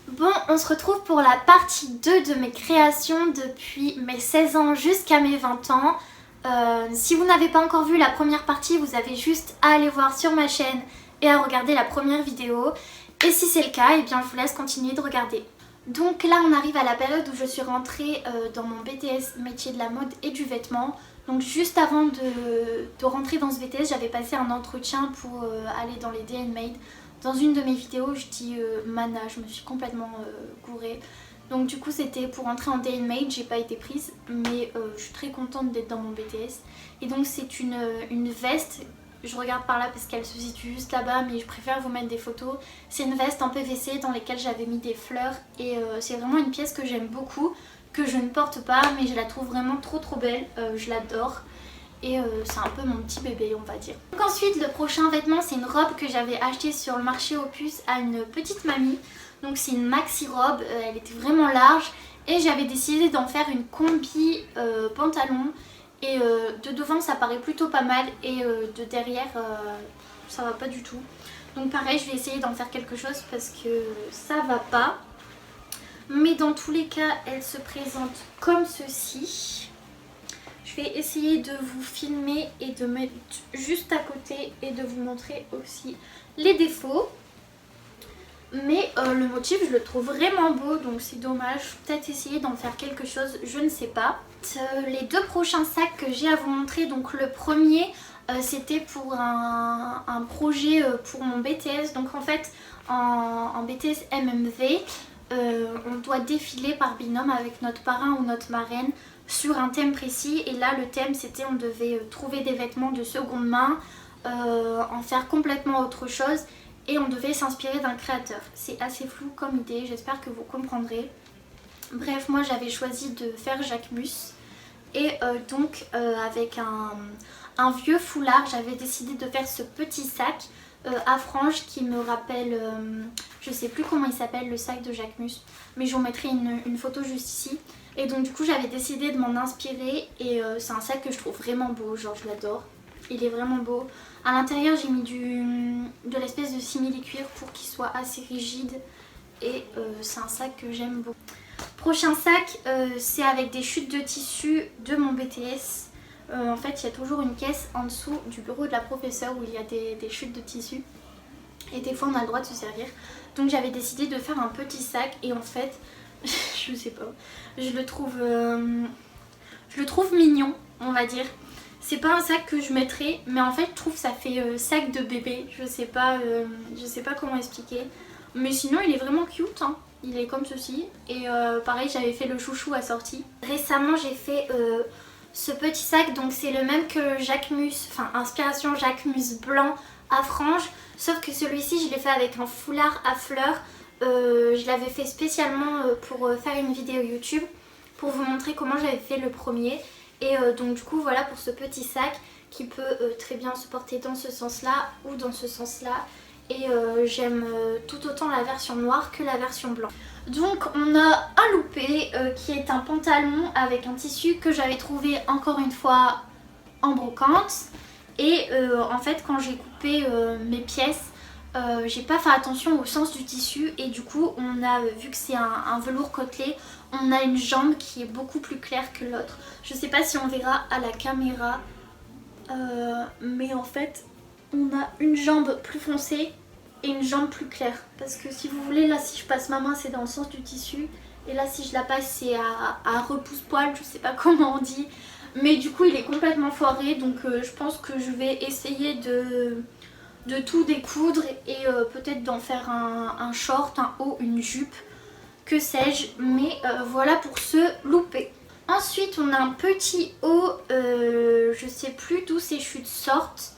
Bon, on se retrouve pour la partie 2 de mes créations depuis mes 16 ans jusqu'à mes 20 ans. Si vous n'avez pas encore vu la première partie, vous avez juste à aller voir sur ma chaîne et à regarder la première vidéo. Et si c'est le cas, eh bien je vous laisse continuer de regarder. Donc là on arrive à la période où je suis rentrée dans mon BTS métier de la mode et du vêtement. Donc juste avant de rentrer dans ce BTS, j'avais passé un entretien pour aller dans les Day & Made. Dans une de mes vidéos, je dis Mana, je me suis complètement gourée. Donc du coup c'était pour entrer en Day & Made, j'ai pas été prise, mais je suis très contente d'être dans mon BTS. Et donc c'est une veste, je regarde par là parce qu'elle se situe juste là-bas, mais je préfère vous mettre des photos. C'est une veste en PVC dans laquelle j'avais mis des fleurs et c'est vraiment une pièce que j'aime beaucoup, que je ne porte pas, mais je la trouve vraiment trop belle, je l'adore. Et c'est un peu mon petit bébé, on va dire. Donc ensuite le prochain vêtement, c'est une robe que j'avais achetée sur le marché Opus à une petite mamie. Donc c'est une maxi robe, elle était vraiment large et j'avais décidé d'en faire une combi pantalon. Et de devant ça paraît plutôt pas mal et de derrière ça va pas du tout. Donc pareil, je vais essayer d'en faire quelque chose parce que ça va pas. Mais dans tous les cas, elle se présente comme ceci. Je vais essayer de vous filmer et de mettre juste à côté et de vous montrer aussi les défauts. Mais le motif je le trouve vraiment beau, donc c'est dommage. Peut-être essayer d'en faire quelque chose, je ne sais pas. Les deux prochains sacs que j'ai à vous montrer, donc le premier c'était pour un projet pour mon BTS. Donc en fait en BTS MMV on doit défiler par binôme avec notre parrain ou notre marraine sur un thème précis. Et là le thème c'était on devait trouver des vêtements de seconde main, en faire complètement autre chose. Et on devait s'inspirer d'un créateur. C'est assez flou comme idée, j'espère que vous comprendrez. Bref, moi j'avais choisi de faire Jacquemus. Et donc avec un vieux foulard, j'avais décidé de faire ce petit sac à franges qui me rappelle, je sais plus comment il s'appelle le sac de Jacquemus, mais je vous mettrai une photo juste ici. Et donc du coup j'avais décidé de m'en inspirer et c'est un sac que je trouve vraiment beau, genre je l'adore. Il est vraiment beau. À l'intérieur j'ai mis de l'espèce de simili-cuir pour qu'il soit assez rigide. Et c'est un sac que j'aime beaucoup. Prochain sac, c'est avec des chutes de tissu de mon BTS. En fait il y a toujours une caisse en dessous du bureau de la professeure où il y a des chutes de tissu. Et des fois on a le droit de se servir. Donc j'avais décidé de faire un petit sac et en fait, je sais pas, je le trouve mignon, on va dire. C'est pas un sac que je mettrais, mais en fait je trouve que ça fait sac de bébé. Je sais pas comment expliquer. Mais sinon il est vraiment cute, hein. Il est comme ceci. Et pareil j'avais fait le chouchou assorti. Récemment j'ai fait ce petit sac, donc c'est le même que Jacquemus, enfin inspiration Jacquemus blanc à franges. Sauf que celui-ci je l'ai fait avec un foulard à fleurs. Je l'avais fait spécialement pour faire une vidéo YouTube, pour vous montrer comment j'avais fait le premier. Et donc du coup voilà pour ce petit sac qui peut très bien se porter dans ce sens là ou dans ce sens là. Et j'aime tout autant la version noire que la version blanche. Donc on a un loupé qui est un pantalon avec un tissu que j'avais trouvé encore une fois en brocante. Et en fait quand j'ai coupé mes pièces, j'ai pas fait attention au sens du tissu et du coup on a, vu que c'est un velours côtelé, on a une jambe qui est beaucoup plus claire que l'autre. Je sais pas si on verra à la caméra, mais en fait on a une jambe plus foncée et une jambe plus claire. Parce que si vous voulez, là si je passe ma main c'est dans le sens du tissu et là si je la passe c'est à repousse-poil, je sais pas comment on dit. Mais du coup il est complètement foiré, donc je pense que je vais essayer de tout découdre et peut-être d'en faire un short, un haut, une jupe, que sais-je. Mais voilà pour ce loupé. Ensuite on a un petit haut, je sais plus d'où ces chutes sortent.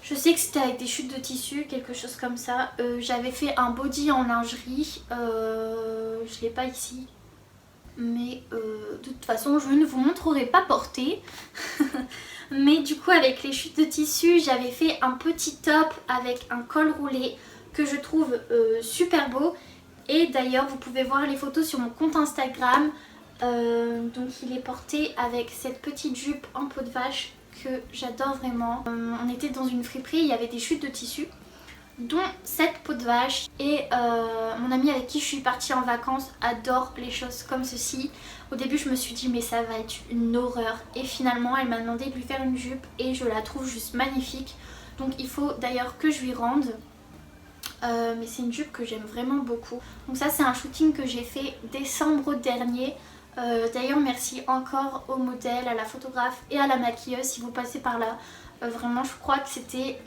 Je sais que c'était avec des chutes de tissu, quelque chose comme ça. J'avais fait un body en lingerie, je l'ai pas ici. Mais de toute façon je ne vous montrerai pas porté. Mais du coup avec les chutes de tissu j'avais fait un petit top avec un col roulé que je trouve super beau. Et d'ailleurs vous pouvez voir les photos sur mon compte Instagram. Donc il est porté avec cette petite jupe en peau de vache que j'adore vraiment. On était dans une friperie, il y avait des chutes de tissu. dont cette peau de vache. Et mon amie avec qui je suis partie en vacances adore les choses comme ceci. Au début je me suis dit mais ça va être une horreur, et finalement elle m'a demandé de lui faire une jupe et je la trouve juste magnifique. Donc il faut d'ailleurs que je lui rende. Mais c'est une jupe que j'aime vraiment beaucoup. Donc ça c'est un shooting que j'ai fait décembre dernier. D'ailleurs merci encore au modèle, à la photographe et à la maquilleuse si vous passez par là. Vraiment je crois que c'était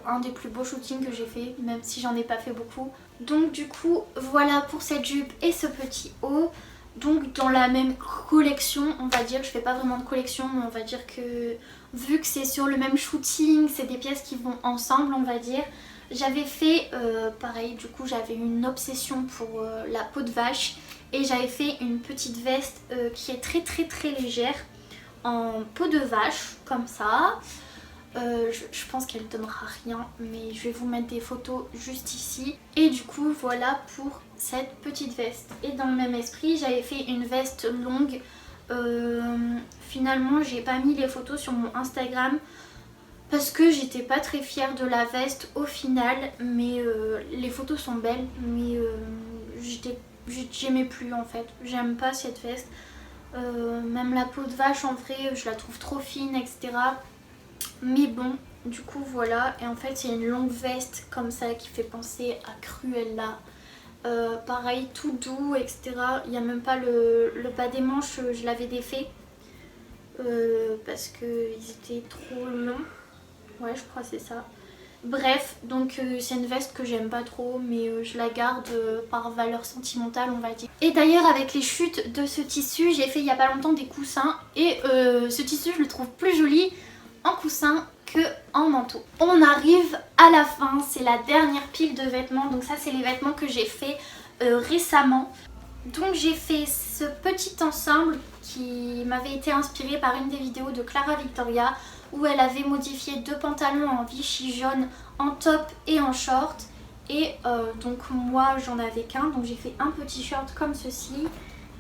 un des plus beaux shootings que j'ai fait, même si j'en ai pas fait beaucoup. Donc du coup voilà pour cette jupe et ce petit haut. Donc dans la même collection on va dire, je fais pas vraiment de collection mais on va dire que vu que c'est sur le même shooting, c'est des pièces qui vont ensemble on va dire. J'avais fait pareil, du coup j'avais une obsession pour la peau de vache et j'avais fait une petite veste qui est très légère en peau de vache comme ça. Je pense qu'elle donnera rien mais je vais vous mettre des photos juste ici. Et du coup voilà pour cette petite veste. Et dans le même esprit j'avais fait une veste longue. Finalement j'ai pas mis les photos sur mon Instagram parce que j'étais pas très fière de la veste au final, mais les photos sont belles, mais j'aimais plus en fait, j'aime pas cette veste. Même la peau de vache en vrai je la trouve trop fine etc. Mais bon du coup voilà, et en fait c'est une longue veste comme ça qui fait penser à Cruella. Pareil tout doux etc. Il n'y a même pas le bas des manches, je l'avais défait parce qu'ils étaient trop longs. Ouais je crois que c'est ça. Bref, donc c'est une veste que j'aime pas trop mais je la garde par valeur sentimentale on va dire. Et d'ailleurs avec les chutes de ce tissu j'ai fait il y a pas longtemps des coussins et ce tissu je le trouve plus joli en coussin que en manteau. On arrive à la fin, c'est la dernière pile de vêtements, donc ça c'est les vêtements que j'ai fait récemment. Donc j'ai fait ce petit ensemble qui m'avait été inspiré par une des vidéos de Clara Victoria où elle avait modifié 2 pantalons en Vichy jaune en top et en short. Et donc moi j'en avais qu'un, donc j'ai fait un petit short comme ceci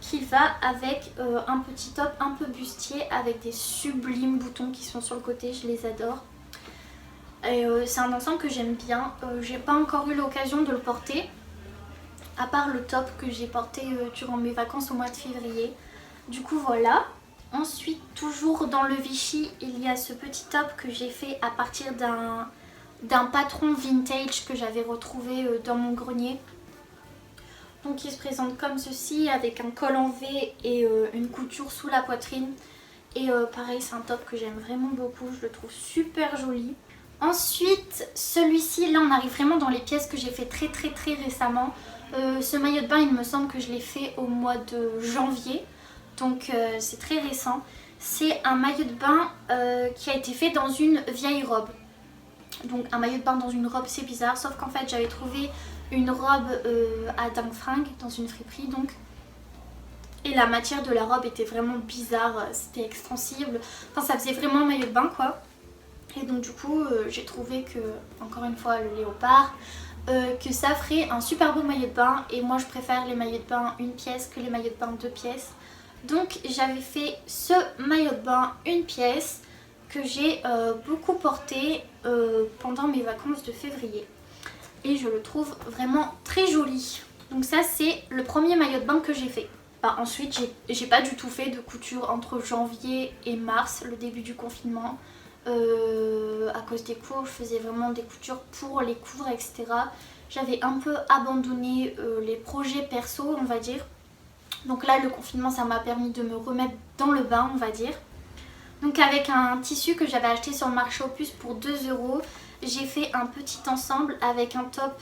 qui va avec un petit top un peu bustier avec des sublimes boutons qui sont sur le côté, je les adore. Et c'est un ensemble que j'aime bien, j'ai pas encore eu l'occasion de le porter à part le top que j'ai porté durant mes vacances au mois de février. Du coup voilà. Ensuite toujours dans le Vichy il y a ce petit top que j'ai fait à partir d'un patron vintage que j'avais retrouvé dans mon grenier. Donc il se présente comme ceci avec un col en V et une couture sous la poitrine. Et pareil c'est un top que j'aime vraiment beaucoup, je le trouve super joli. Ensuite celui-ci, là on arrive vraiment dans les pièces que j'ai fait très récemment. Ce maillot de bain il me semble que je l'ai fait au mois de janvier. Donc c'est très récent. C'est un maillot de bain qui a été fait dans une vieille robe. Donc un maillot de bain dans une robe c'est bizarre, sauf qu'en fait j'avais trouvé une robe à dingue fringue dans une friperie donc. Et la matière de la robe était vraiment bizarre, c'était extensible. Enfin ça faisait vraiment un maillot de bain quoi. Et donc du coup j'ai trouvé que, encore une fois le léopard, que ça ferait un super beau maillot de bain. Et moi je préfère les maillots de bain une pièce que les maillots de bain 2 pièces. Donc j'avais fait ce maillot de bain une pièce que j'ai beaucoup porté pendant mes vacances de février. Et je le trouve vraiment très joli. Donc ça c'est le premier maillot de bain que j'ai fait. Ensuite j'ai pas du tout fait de couture entre janvier et mars, le début du confinement. À cause des cours, je faisais vraiment des coutures pour les cours etc. J'avais un peu abandonné les projets perso on va dire. Donc là le confinement ça m'a permis de me remettre dans le bain on va dire. Donc avec un tissu que j'avais acheté sur le marché aux puces pour 2 €, j'ai fait un petit ensemble avec un top,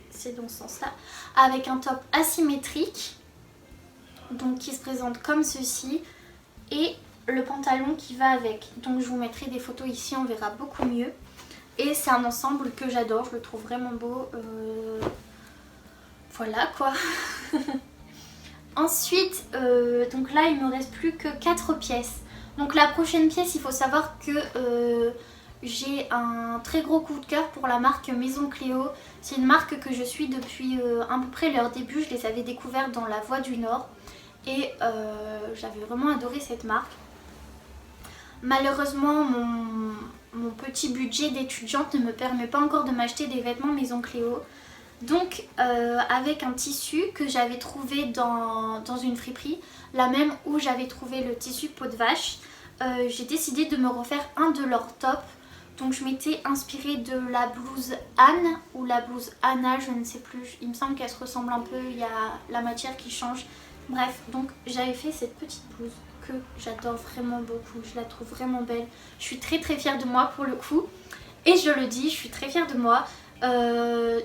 c'est dans ce sens là, avec un top asymétrique. Donc qui se présente comme ceci. Et le pantalon qui va avec. Donc je vous mettrai des photos ici, on verra beaucoup mieux. Et c'est un ensemble que j'adore, je le trouve vraiment beau. Voilà quoi. Ensuite, donc là il me reste plus que 4 pièces. Donc la prochaine pièce, il faut savoir que j'ai un très gros coup de cœur pour la marque Maison Cléo. C'est une marque que je suis depuis à peu près leur début. Je les avais découvertes dans La Voie du Nord. Et j'avais vraiment adoré cette marque. Malheureusement mon petit budget d'étudiante ne me permet pas encore de m'acheter des vêtements Maison Cléo. Donc avec un tissu que j'avais trouvé dans une friperie, la même où j'avais trouvé le tissu peau de vache, j'ai décidé de me refaire un de leurs tops. Donc je m'étais inspirée de la blouse Anne ou la blouse Anna, je ne sais plus, il me semble qu'elle se ressemble un peu, il y a la matière qui change. Bref, donc j'avais fait cette petite blouse que j'adore vraiment beaucoup, je la trouve vraiment belle. Je suis très fière de moi pour le coup, et je le dis, je suis très fière de moi.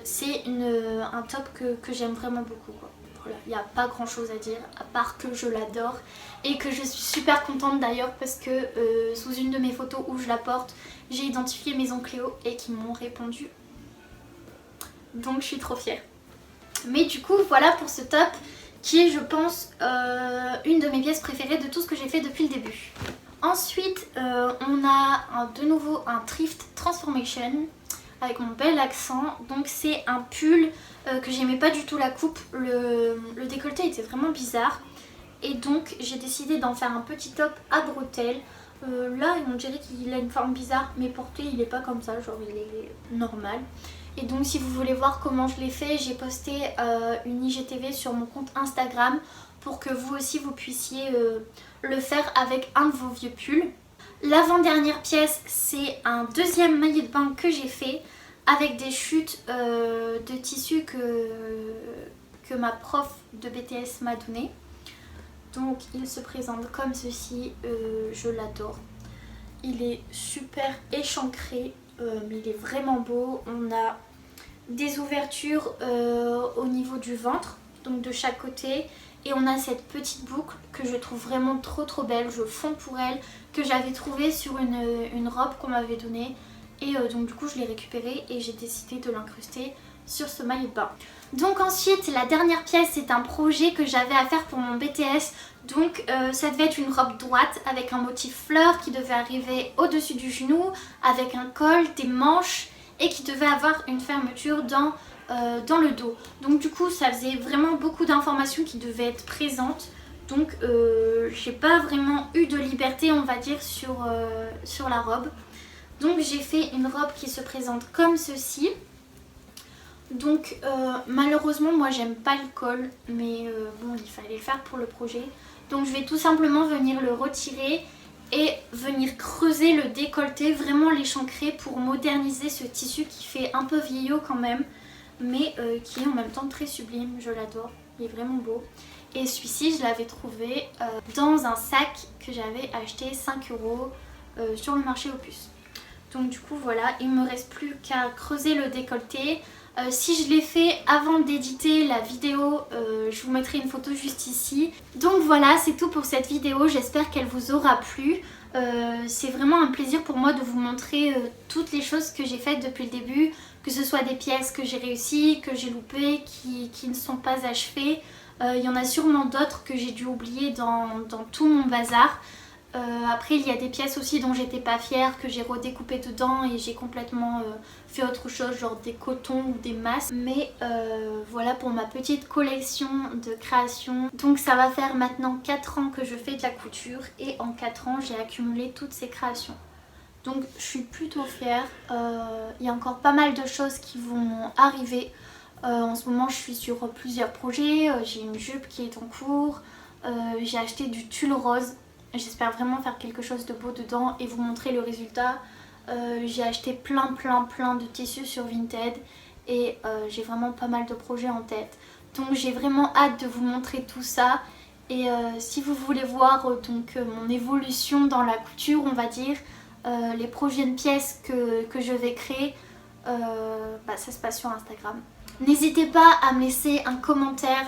C'est un top que j'aime vraiment beaucoup, quoi. Voilà, il n'y a pas grand chose à dire à part que je l'adore et que je suis super contente d'ailleurs parce que sous une de mes photos où je la porte, j'ai identifié Maison Cléo et qu'ils m'ont répondu. Donc je suis trop fière. Mais du coup voilà pour ce top qui est je pense une de mes pièces préférées de tout ce que j'ai fait depuis le début. Ensuite on a de nouveau un Thrift Transformation avec mon bel accent. Donc c'est un pull que j'aimais pas du tout la coupe, le décolleté était vraiment bizarre et donc j'ai décidé d'en faire un petit top à bretelles. Là on dirait qu'il a une forme bizarre mais porté il est pas comme ça, genre il est normal. Et donc si vous voulez voir comment je l'ai fait, j'ai posté une IGTV sur mon compte Instagram pour que vous aussi vous puissiez le faire avec un de vos vieux pulls. L'avant-dernière pièce, c'est un deuxième maillot de bain que j'ai fait avec des chutes de tissu que ma prof de BTS m'a donné. Donc il se présente comme ceci, je l'adore. Il est super échancré, mais il est vraiment beau. On a des ouvertures au niveau du ventre, donc de chaque côté. Et on a cette petite boucle que je trouve vraiment trop belle, je fonds pour elle, que j'avais trouvée sur une robe qu'on m'avait donnée. Et donc du coup je l'ai récupérée et j'ai décidé de l'incruster sur ce maillot de bain. Donc ensuite la dernière pièce, c'est un projet que j'avais à faire pour mon BTS. Donc ça devait être une robe droite avec un motif fleur qui devait arriver au-dessus du genou, avec un col, des manches et qui devait avoir une fermeture dans le dos. Donc du coup ça faisait vraiment beaucoup d'informations qui devaient être présentes. Donc j'ai pas vraiment eu de liberté on va dire sur la robe. Donc j'ai fait une robe qui se présente comme ceci. Donc malheureusement moi j'aime pas le col, mais bon il fallait le faire pour le projet. Donc je vais tout simplement venir le retirer et venir creuser le décolleté, vraiment l'échancrer pour moderniser ce tissu qui fait un peu vieillot quand même, mais qui est en même temps très sublime, je l'adore, il est vraiment beau. Et celui-ci je l'avais trouvé dans un sac que j'avais acheté 5 € sur le marché aux puces. Donc du coup voilà, il ne me reste plus qu'à creuser le décolleté. Si je l'ai fait avant d'éditer la vidéo, je vous mettrai une photo juste ici. Donc voilà, c'est tout pour cette vidéo, j'espère qu'elle vous aura plu. C'est vraiment un plaisir pour moi de vous montrer toutes les choses que j'ai faites depuis le début, que ce soit des pièces que j'ai réussies, que j'ai loupées, qui ne sont pas achevées. Il y en a sûrement d'autres que j'ai dû oublier dans tout mon bazar. Après il y a des pièces aussi dont j'étais pas fière, que j'ai redécoupé dedans et j'ai complètement fait autre chose, genre des cotons ou des masses. Mais voilà pour ma petite collection de créations. Donc ça va faire maintenant 4 ans que je fais de la couture et en 4 ans j'ai accumulé toutes ces créations. Donc je suis plutôt fière, il y a encore pas mal de choses qui vont arriver. En ce moment je suis sur plusieurs projets, j'ai une jupe qui est en cours, j'ai acheté du tulle rose. J'espère vraiment faire quelque chose de beau dedans et vous montrer le résultat. J'ai acheté plein de tissus sur Vinted et j'ai vraiment pas mal de projets en tête. Donc j'ai vraiment hâte de vous montrer tout ça. Et si vous voulez voir mon évolution dans la couture, on va dire, les prochaines pièces que je vais créer, ça se passe sur Instagram. N'hésitez pas à me laisser un commentaire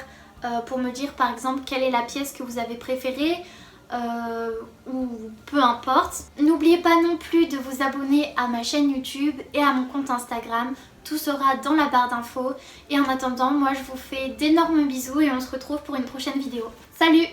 pour me dire par exemple quelle est la pièce que vous avez préférée. Ou peu importe. N'oubliez pas non plus de vous abonner à ma chaîne YouTube et à mon compte Instagram. Tout sera dans la barre d'infos. Et en attendant, moi je vous fais d'énormes bisous et on se retrouve pour une prochaine vidéo. Salut!